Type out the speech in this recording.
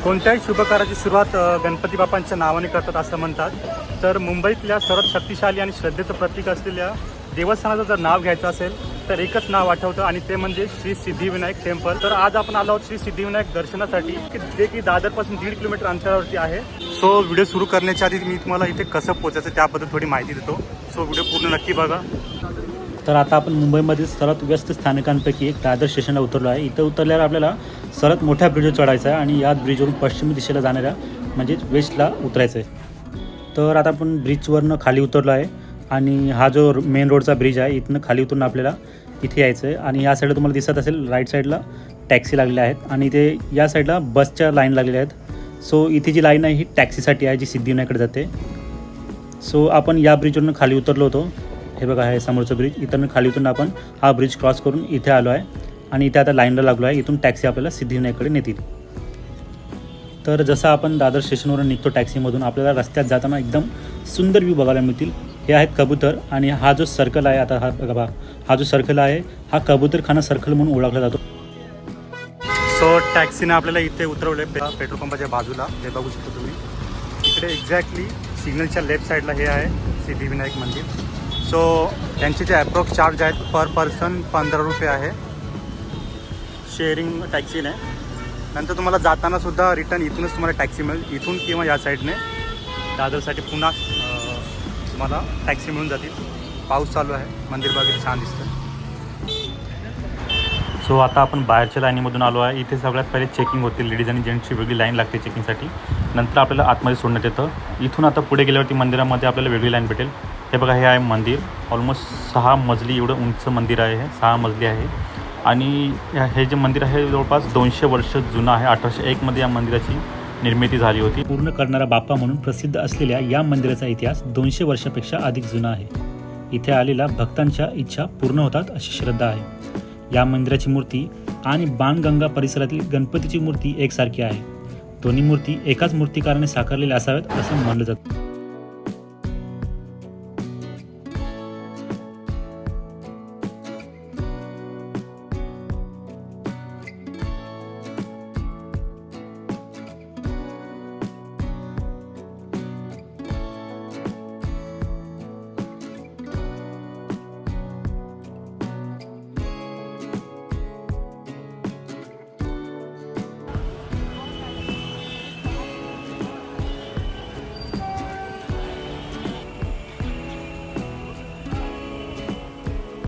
कोणत्याही शुभकार्याची सुरुवात गणपती बाप्पांच्या नावाने करतात असं म्हणतात. तर मुंबईतल्या सर्वात शक्तिशाली आणि श्रद्धेचं प्रतीक असलेल्या देवस्थानाचं जर नाव घ्यायचं असेल तर एकच नाव आठवतं आणि ते म्हणजे श्री सिद्धिविनायक टेम्पल. तर आज आपण आलो आहोत श्री सिद्धिविनायक दर्शनासाठी, जे की दादरपासून 1.5 किलोमीटर अंतरावरती आहे. सो व्हिडिओ सुरू करण्याच्या आधी मी तुम्हाला इथे कसं पोचायचं त्याबद्दल थोडी माहिती देतो. सो व्हिडिओ पूर्ण नक्की बघा. तर आता आपण मुंबईमधील सर्वात व्यस्त स्थानकांपैकी एक दादर स्टेशनला उतरलो आहे. इथं उतरल्यावर आपल्याला सर्वात मोठ्या ब्रिजवर चढायचं आहे आणि याच ब्रिजवरून पश्चिमी दिशेला जाणाऱ्या म्हणजेच वेस्टला उतरायचं आहे. तर आता आपण ब्रिजवरनं खाली उतरलो आहे आणि हा जो मेन रोडचा ब्रिज आहे इथनं खाली उतरून आपल्याला इथे यायचं आहे. आणि या साईडला तुम्हाला दिसत असेल राईट साईडला टॅक्सी लागलेल्या आहेत आणि इथे या साईडला बसच्या लाईन लागलेल्या आहेत. सो इथे जी लाईन आहे ही टॅक्सीसाठी आहे जी सिद्धिविनायकडे जाते. सो आपण या ब्रिजवरून खाली उतरलो होतो. हे बघा आहे समोरचं ब्रिज. इथून खाली उतरून आपण हा ब्रिज क्रॉस करून इथे आलो आहे आणि इथे आता लाईनला लागलो आहे. इथून टॅक्सी आपल्याला सिद्धिविनायककडे नेतील. तर जसं आपण दादर स्टेशनवरून निघतो टॅक्सीमधून आपल्याला रस्त्यात जाताना एकदम सुंदर व्ह्यू बघायला मिळतील. हे आहेत कबूतर आणि हा जो सर्कल आहे आता हा जो सर्कल आहे हा कबूतरखाना सर्कल म्हणून ओळखला जातो. सो टॅक्सीने आपल्याला इथे उतरवलं आहे पेट्रोल पंपाच्या बाजूला. हे बघू शकतो तुम्ही. इकडे एक्झॅक्टली सिग्नलच्या लेफ्ट साईडला हे आहे सिद्धिविनायक मंदिर. सो त्यांचे जे ॲप्रॉक्स चार्ज आहेत पर पर्सन 15 रुपये आहे शेअरिंग टॅक्सीने. नंतर तुम्हाला जाताना सुद्धा रिटर्न इथूनच तुम्हाला टॅक्सी मिळेल. इथून किंवा या साईडने दादरसाठी पुन्हा तुम्हाला टॅक्सी मिळून जातील. पाऊस चालू आहे. मंदिर बघायला छान दिसतं. सो आता आपण बाहेरच्या लाईनीमधून आलो आहे. इथे सगळ्यात पहिले चेकिंग होते. लेडीज आणि जेंट्सची वेगळी लाईन लागते चेकिंगसाठी. नंतर आपल्याला आतमध्ये सोडण्यात येतं. इथून आता पुढे गेल्यावरती मंदिरामध्ये आपल्याला वेगळी लाईन भेटेल. हे बघा हे आहे मंदिर. ऑलमोस्ट 6 मजली एवढं उंच मंदिर आहे. हे 6 मजली आहे आणि हे जे मंदिर आहे जवळपास 200 वर्ष जुनं आहे. 1801मध्ये या मंदिराची निर्मिती झाली होती. पूर्ण करणारा बाप्पा म्हणून प्रसिद्ध असलेल्या या मंदिराचा इतिहास 200 वर्षापेक्षा अधिक जुना आहे. इथे आलेल्या भक्तांच्या इच्छा पूर्ण होतात अशी श्रद्धा आहे. या मंदिराची मूर्ती आणि बाणगंगा परिसरातील गणपतीची मूर्ती एकसारखी आहे. दोन्ही मूर्ती एकाच मूर्तिकाराने साकारलेल्या असाव्यात असं मानलं जातं.